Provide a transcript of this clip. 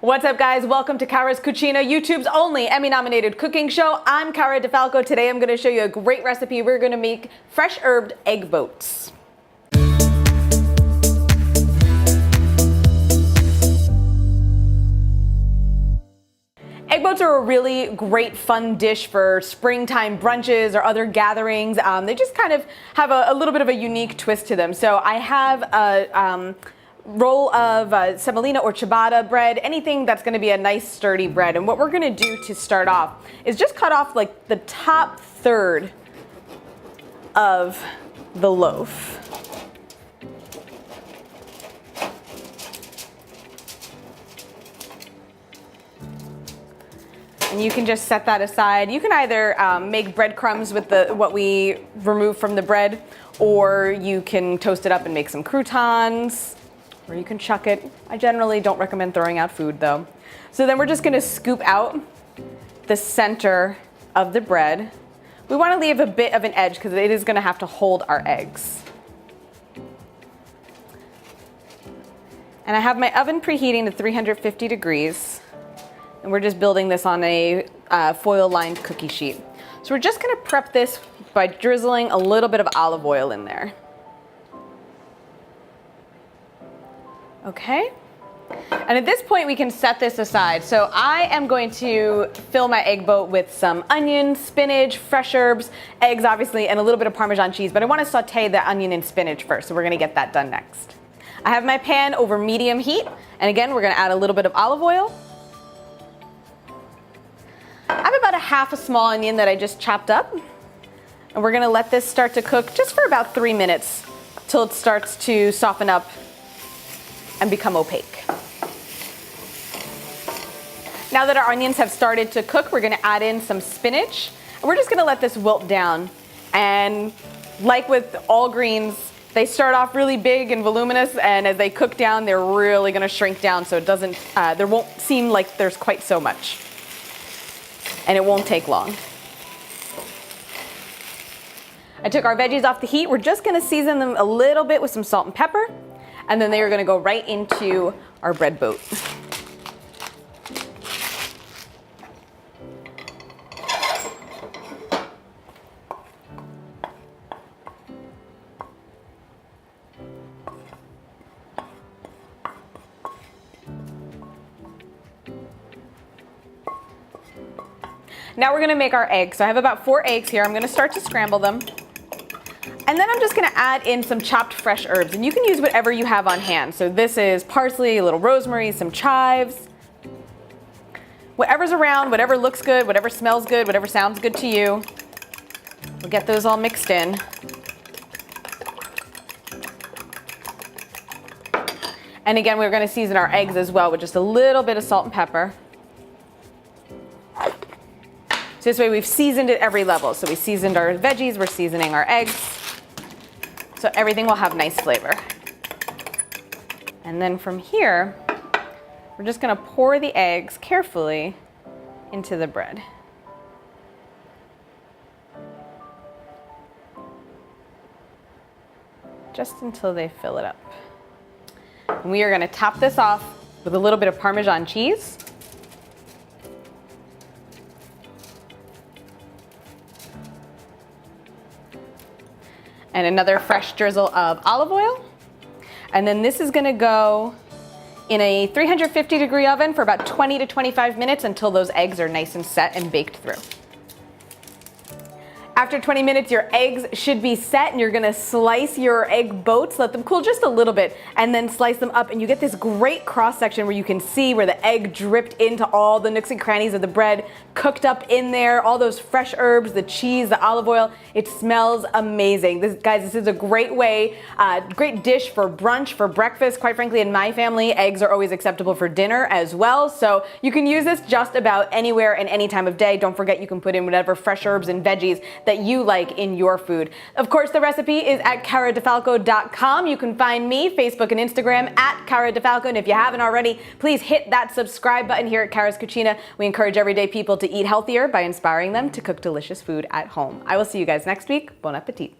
What's up, guys? Welcome to Cara's Cucina, YouTube's only Emmy-nominated cooking show. I'm Cara Di Falco. Today I'm going to show you a great recipe. We're going to make fresh herbed egg boats. Egg boats are a really great fun dish for springtime brunches or other gatherings. They just kind of have a little bit of a unique twist to them. So I have a roll of semolina or ciabatta bread, anything that's going to be a nice sturdy bread. And what we're going to do to start off is just cut off like the top third of the loaf. And you can just set that aside. You can either make breadcrumbs with what we remove from the bread, or you can toast it up and make some croutons, or you can chuck it. I generally don't recommend throwing out food though. So then we're just gonna scoop out the center of the bread. We wanna leave a bit of an edge because it is gonna have to hold our eggs. And I have my oven preheating to 350 degrees. And we're just building this on a foil-lined cookie sheet. So we're just gonna prep this by drizzling a little bit of olive oil in there. Okay, and at this point we can set this aside. So I am going to fill my egg boat with some onion, spinach, fresh herbs, eggs obviously, and a little bit of Parmesan cheese, but I wanna saute the onion and spinach first, so we're gonna get that done next. I have my pan over medium heat, and again, we're gonna add a little bit of olive oil. I have about half a small onion that I just chopped up, and we're gonna let this start to cook just for about 3 minutes till it starts to soften up and become opaque. Now that our onions have started to cook, we're gonna add in some spinach, and we're just gonna let this wilt down. And like with all greens, they start off really big and voluminous, and as they cook down, they're really gonna shrink down so it doesn't, there won't seem like there's quite so much. And it won't take long. I took our veggies off the heat. We're just gonna season them a little bit with some salt and pepper, and then they are gonna go right into our bread boat. Now we're gonna make our eggs. So I have about 4 eggs here. I'm gonna start to scramble them. And then I'm just gonna add in some chopped fresh herbs. And you can use whatever you have on hand. So this is parsley, a little rosemary, some chives. Whatever's around, whatever looks good, whatever smells good, whatever sounds good to you. We'll get those all mixed in. And again, we're gonna season our eggs as well with just a little bit of salt and pepper. So this way we've seasoned at every level. So we seasoned our veggies, we're seasoning our eggs. So everything will have nice flavor. And then from here, we're just gonna pour the eggs carefully into the bread. Just until they fill it up. And we are gonna top this off with a little bit of Parmesan cheese. And another fresh drizzle of olive oil. And then this is gonna go in a 350 degree oven for about 20 to 25 minutes until those eggs are nice and set and baked through. After 20 minutes, your eggs should be set, and you're gonna slice your egg boats, let them cool just a little bit, and then slice them up, and you get this great cross section where you can see where the egg dripped into all the nooks and crannies of the bread, cooked up in there, all those fresh herbs, the cheese, the olive oil. It smells amazing. Guys, this is a great way, great dish for brunch, for breakfast. Quite frankly, in my family, eggs are always acceptable for dinner as well. So you can use this just about anywhere and any time of day. Don't forget, you can put in whatever fresh herbs and veggies that you like in your food. Of course, the recipe is at caradifalco.com. You can find me, Facebook and Instagram at Cara Di Falco. And if you haven't already, please hit that subscribe button here at Cara's Cucina. We encourage everyday people to eat healthier by inspiring them to cook delicious food at home. I will see you guys next week. Bon appetit.